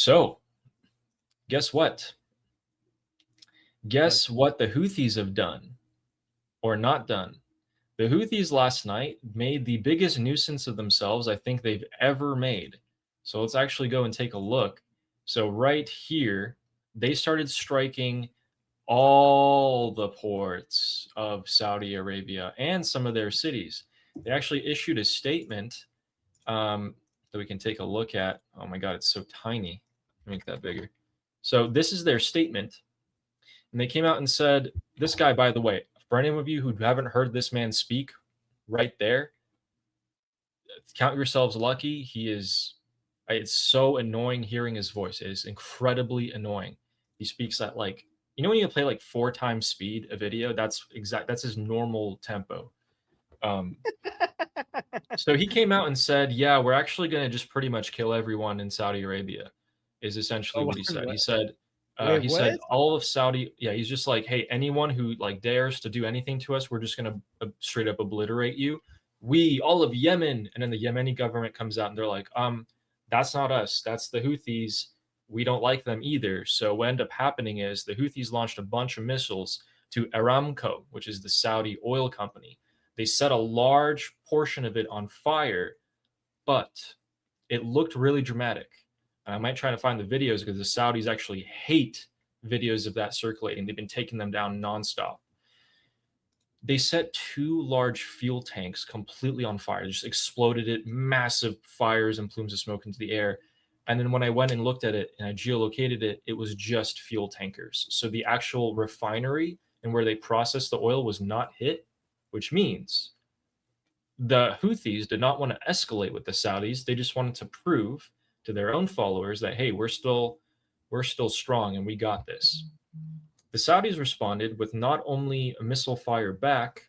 So, guess what? What? Guess what the Houthis have done or not done? The Houthis last night made the biggest nuisance of themselves I think they've ever made. So let's actually go and take a look. So right here, they started striking all the ports of Saudi Arabia and some of their cities. They actually issued a statement that we can take a look at. Oh my God, it's so tiny. Make that bigger. So this is their statement. And they came out and said, this guy, by the way, for any of you who haven't heard this man speak right there, count yourselves lucky. It's so annoying hearing his voice. It is incredibly annoying. He speaks at like, when you play like 4 times speed a video, that's his normal tempo. So he came out and said, yeah, we're actually going to just pretty much kill everyone in Saudi Arabia, is essentially Oh, what he said. what? He said, Wait, he what? said all of Saudi, yeah, he's just like, hey, anyone who like dares to do anything to us, we're just going to straight up obliterate you. All of Yemen. And then the Yemeni government comes out and they're like, that's not us. That's the Houthis. We don't like them either. So what ended up happening is the Houthis launched a bunch of missiles to Aramco, which is the Saudi oil company. They set a large portion of it on fire, but it looked really dramatic. I might try to find the videos because the Saudis actually hate videos of that circulating. They've been taking them down nonstop. They set 2 large fuel tanks completely on fire, just exploded it, massive fires and plumes of smoke into the air. And then when I went and looked at it and I geolocated it, it was just fuel tankers. So the actual refinery and where they processed the oil was not hit, which means the Houthis did not want to escalate with the Saudis. They just wanted to prove to their own followers that, hey, we're still strong and we got this. The Saudis responded with not only a missile fire back,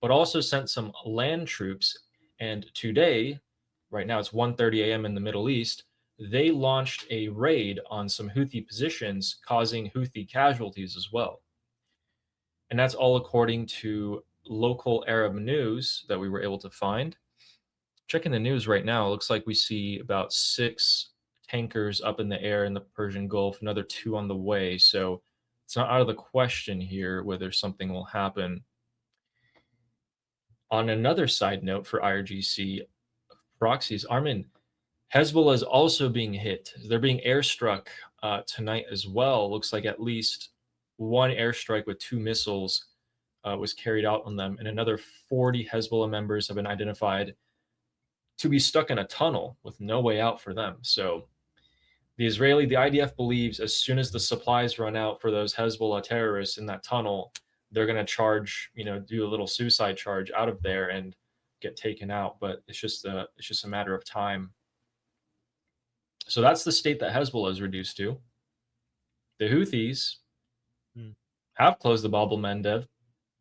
but also sent some land troops. And today, right now it's 1:30 a.m. in the Middle East, they launched a raid on some Houthi positions, causing Houthi casualties as well. And that's all according to local Arab news that we were able to find. Checking the news right now, it looks like we see about 6 tankers up in the air in the Persian Gulf, another 2 on the way. So it's not out of the question here whether something will happen. On another side note for IRGC proxies, Armin, Hezbollah is also being hit. They're being airstruck tonight as well. Looks like at least 1 airstrike with 2 missiles was carried out on them, and another 40 Hezbollah members have been identified to be stuck in a tunnel with no way out for them. So the IDF believes as soon as the supplies run out for those Hezbollah terrorists in that tunnel, they're going to charge, do a little suicide charge out of there and get taken out. But it's just a matter of time. So that's the state that Hezbollah is reduced to. The Houthis have closed the Bab el-Mandeb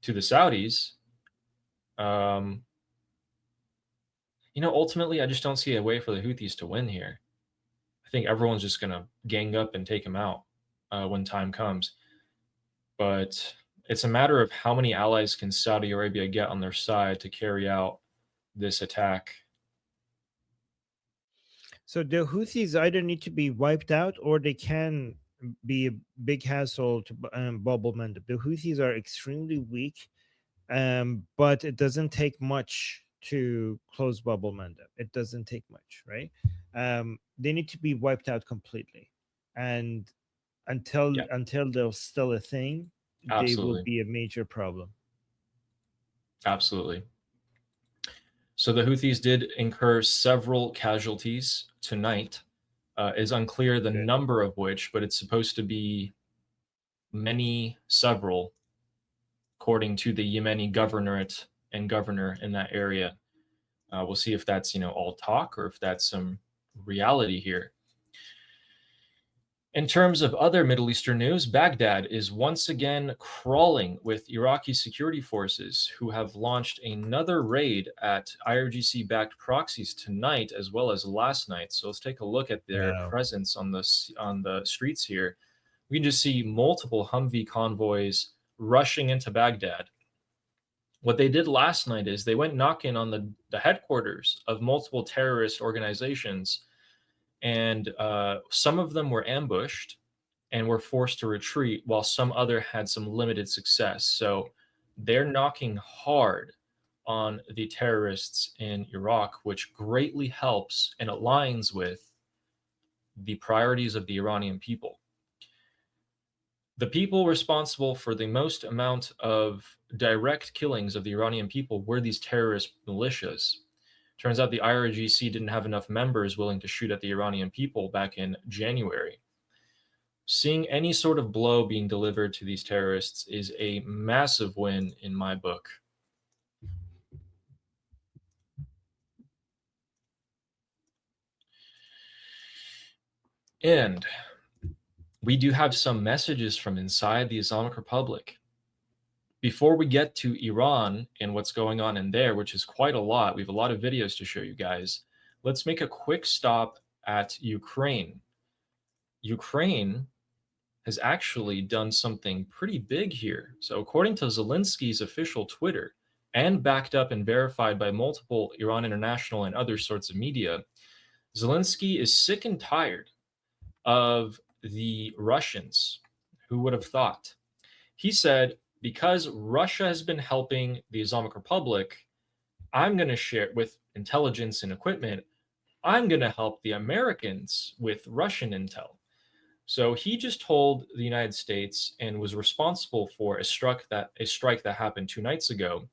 to the Saudis. Ultimately, I just don't see a way for the Houthis to win here. I think everyone's just going to gang up and take them out when time comes. But it's a matter of how many allies can Saudi Arabia get on their side to carry out this attack. So the Houthis either need to be wiped out or they can be a big hassle to Bab el-Mandeb. The Houthis are extremely weak, but it doesn't take much to close Bab el-Mandeb. It doesn't take much, right? They need to be wiped out completely, and until they're still a thing, they will be a major problem. Absolutely. So the Houthis did incur several casualties tonight. It's unclear the number of which, but it's supposed to be several, according to the Yemeni governorate and governor in that area. We'll see if that's, all talk or if that's some reality here. In terms of other Middle Eastern news, Baghdad is once again crawling with Iraqi security forces who have launched another raid at IRGC-backed proxies tonight as well as last night. So let's take a look at their presence on the streets here. We can just see multiple Humvee convoys rushing into Baghdad. What they did last night is they went knocking on the headquarters of multiple terrorist organizations and some of them were ambushed and were forced to retreat, while some other had some limited success. So they're knocking hard on the terrorists in Iraq, which greatly helps and aligns with the priorities of the Iranian people. The people responsible for the most amount of direct killings of the Iranian people were these terrorist militias. Turns out the IRGC didn't have enough members willing to shoot at the Iranian people back in January. Seeing any sort of blow being delivered to these terrorists is a massive win in my book. And we do have some messages from inside the Islamic Republic. Before we get to Iran and what's going on in there, which is quite a lot, we have a lot of videos to show you guys. Let's make a quick stop at Ukraine. Ukraine has actually done something pretty big here. So according to Zelensky's official Twitter, and backed up and verified by multiple Iran International and other sorts of media, Zelensky is sick and tired of the Russians. Who would have thought? He said, because Russia has been helping the Islamic Republic, I'm going to share with intelligence and equipment. I'm going to help the Americans with Russian intel. So he just told the United States and was responsible for a strike that happened 2 nights ago.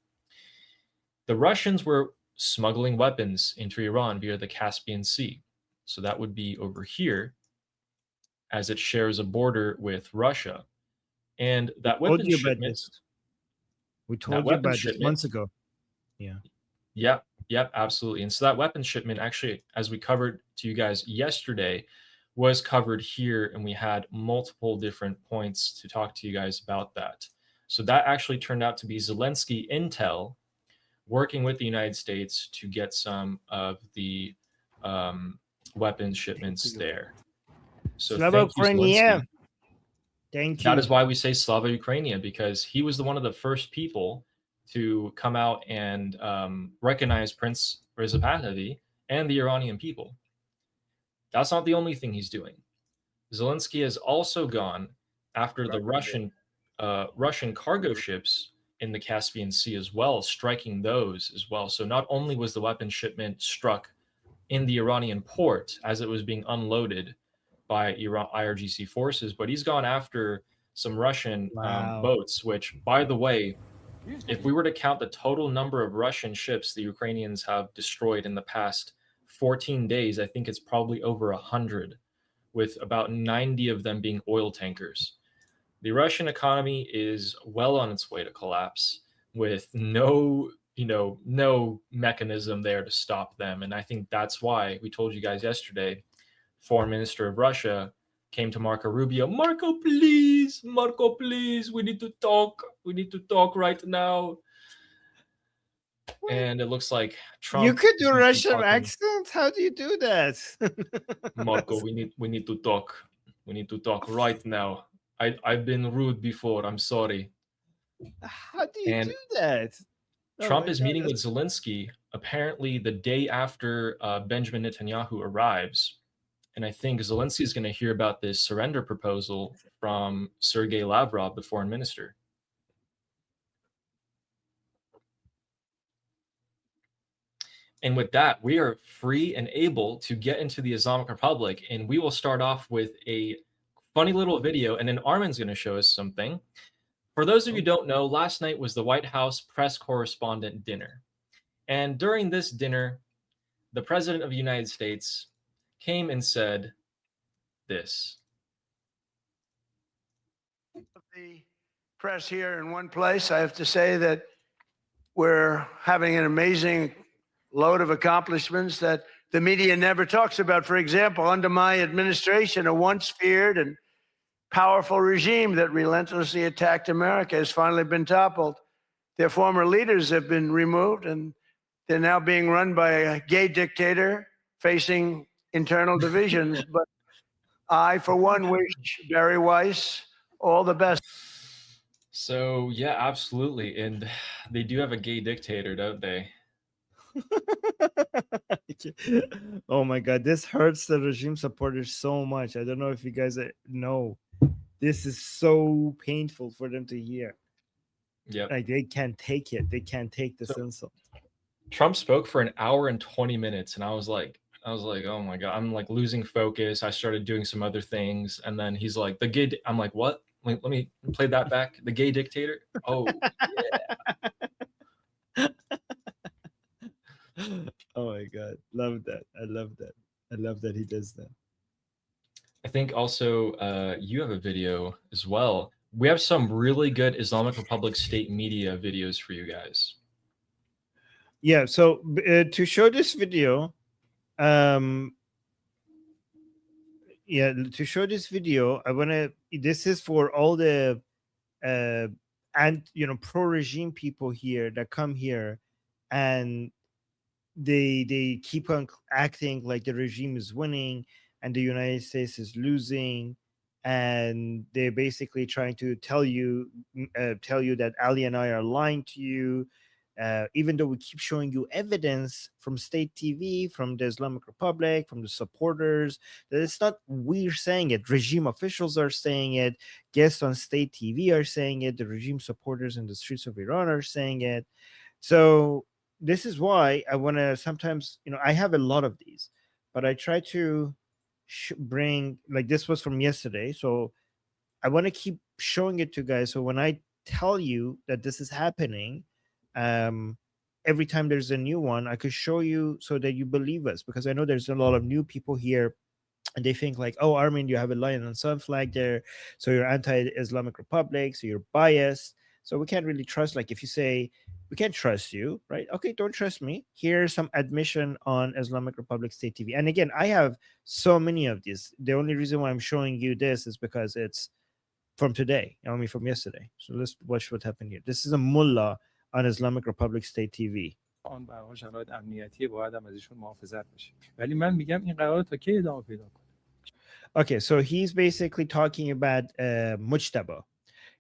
The Russians were smuggling weapons into Iran via the Caspian Sea. So that would be over here, as it shares a border with Russia. And that weapon shipment. We told you about this months ago. Yeah. Yep, absolutely. And so that weapon shipment, actually, as we covered to you guys yesterday, was covered here, and we had multiple different points to talk to you guys about that. So that actually turned out to be Zelensky intel working with the United States to get some of the weapon shipments there. So Slava Ukrainia. Thank you. That is why we say Slava Ukrainia, because he was one of the first people to come out and recognize Prince Reza Pahlavi and the Iranian people. That's not the only thing he's doing. Zelensky has also gone after the Russian cargo ships in the Caspian Sea as well, striking those as well. So not only was the weapon shipment struck in the Iranian port as it was being unloaded by IRGC forces, but he's gone after some Russian boats, which, by the way, if we were to count the total number of Russian ships the Ukrainians have destroyed in the past 14 days, I think it's probably over 100, with about 90 of them being oil tankers. The Russian economy is well on its way to collapse, with no mechanism there to stop them. And I think that's why we told you guys yesterday, Foreign Minister of Russia came to Marco Rubio. Marco, please, we need to talk. We need to talk right now. And it looks like Trump. You could do Russian accent. How do you do that? Marco, we need to talk. We need to talk right now. I've been rude before. I'm sorry. How do you do that? Trump is meeting with Zelensky apparently the day after Benjamin Netanyahu arrives. And I think Zelensky is going to hear about this surrender proposal from Sergei Lavrov, the foreign minister. And with that, we are free and able to get into the Islamic Republic. And we will start off with a funny little video. And then Armin's going to show us something. For those of you who don't know, last night was the White House Press Correspondent Dinner. And during this dinner, the President of the United States came and said this. The press here in one place, I have to say that we're having an amazing load of accomplishments that the media never talks about. For example, under my administration, a once feared and powerful regime that relentlessly attacked America has finally been toppled. Their former leaders have been removed, and they're now being run by a gay dictator facing internal divisions. But I, for one, wish Barry Weiss all the best. So, yeah, absolutely. And they do have a gay dictator, don't they? Oh my God, this hurts the regime supporters so much. I don't know if you guys know. This is so painful for them to hear. Yep. Like they can't take it. They can't take this So- insult. Trump spoke for an hour and 20 minutes, and I was like, oh my God, I'm like losing focus. I started doing some other things, and then he's like, the gay. I'm like, what? Let me play that back. The gay dictator. Oh, yeah. Oh my God, love that. I love that. I love that he does that. I think also you have a video as well. We have some really good Islamic Republic state media videos for you guys. Yeah. So to show this video, to show this video, I want to. This is for all the and pro-regime people here that come here, and they keep on acting like the regime is winning and the United States is losing, and they're basically trying to tell you that Ali and I are lying to you, even though we keep showing you evidence from state TV, from the Islamic Republic, from the supporters, that it's not we're saying it. Regime officials are saying it. Guests on state TV are saying it. The regime supporters in the streets of Iran are saying it. So this is why I want to sometimes, I have a lot of these, but I try to bring, like this was from yesterday. So I want to keep showing it to guys. So when I tell you that this is happening, every time there's a new one, I could show you so that you believe us, because I know there's a lot of new people here and they think like, oh, Armin, you have a lion and sun flag there, so you're anti-Islamic Republic, so you're biased. So we can't really trust, like if you say, we can't trust you, right? Okay, don't trust me. Here's some admission on Islamic Republic State TV. And again, I have so many of these. The only reason why I'm showing you this is because it's from today, from yesterday. So let's watch what happened here. This is a mullah on Islamic Republic State TV. آن برها شرایط امنیتی باید هم ازشون محافظت بشه. ولی من میگم این قرار تا کی ادامه پیدا کنه. Okay, so he's basically talking about Mujtaba.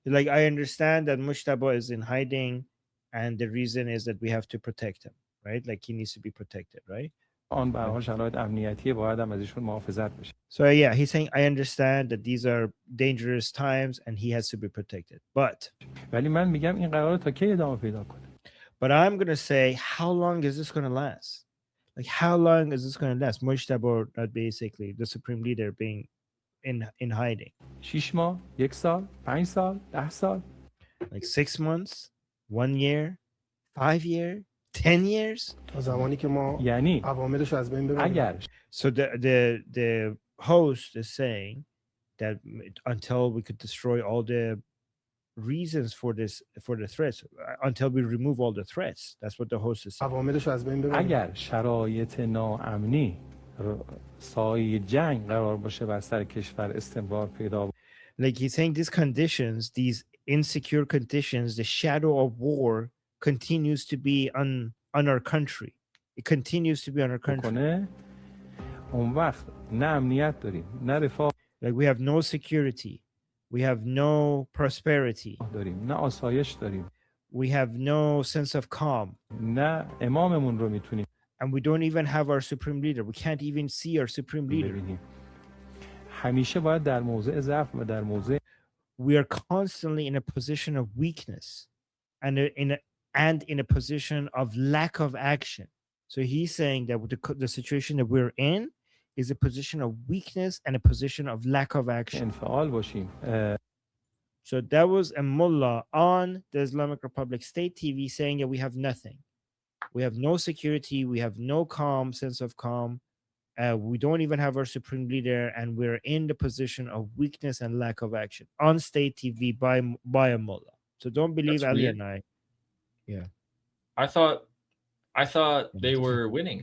Like, I understand that Mujtaba is in hiding, and the reason is that we have to protect him, right? Like, he needs to be protected, right? آن برها شرایط امنیتی باید هم ازشون محافظت بشه. So yeah, he's saying, I understand that these are dangerous times and he has to be protected. But ولی من میگم این قرار تا کی ادامه پیدا کنه. But I'm going to say, how long is this going to last? Like, how long is this going to last? Mujtaba, not basically the supreme leader, being in hiding. 6 ماه، 1 سال، 5 سال، 10 سال. Like 6 months, 1 year, 5 years, 10 years. زمانی که ما یعنی عواملش از بین ببریم. اگر So the host is saying that until we could destroy all the reasons for the threats, until we remove all the threats. That's what the host is saying. عواملش از بین ببریم. اگر شرایط ناامنی سایه جنگ قرار باشه بر سر کشور استمرار پیدا. Like he's saying, these conditions, these insecure conditions, the shadow of war continues to be on our country. It continues to be on our country. اون وقت نه امنیت داریم، نه رفاه Like we have no security, we have no prosperity, داریم، نه آسایش داریم، we have no sense of calm, نه اماممون رو میتونیم and we don't even have our supreme leader. We can't even see our supreme leader. ببینیم. همیشه باید در موضع ضعف و در موضع We are constantly in a position of weakness and in a position of lack of action. So he's saying that the situation that we're in is a position of weakness and a position of lack of action. انفعال باشیم. So that was a mullah on the Islamic Republic State TV saying that we have nothing. We have no security. We have no calm, sense of calm. We don't even have our supreme leader, and we're in the position of weakness and lack of action on state TV by a mullah. So don't believe That's Ali weird. and I. Yeah. I thought they were winning.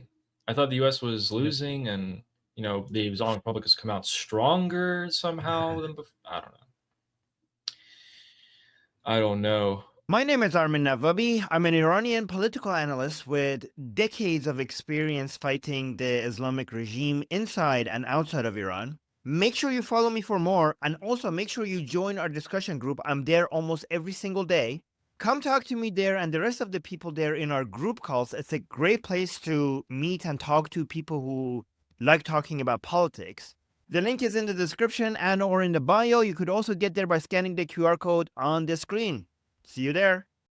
I thought the U.S. was losing, and the Islamic Republic has come out stronger somehow than before. I don't know. My name is Armin Navabi. I'm an Iranian political analyst with decades of experience fighting the Islamic regime inside and outside of Iran. Make sure you follow me for more, and also make sure you join our discussion group. I'm there almost every single day. Come talk to me there and the rest of the people there in our group calls. It's a great place to meet and talk to people who like talking about politics. The link is in the description and or in the bio. You could also get there by scanning the QR code on the screen. See you there.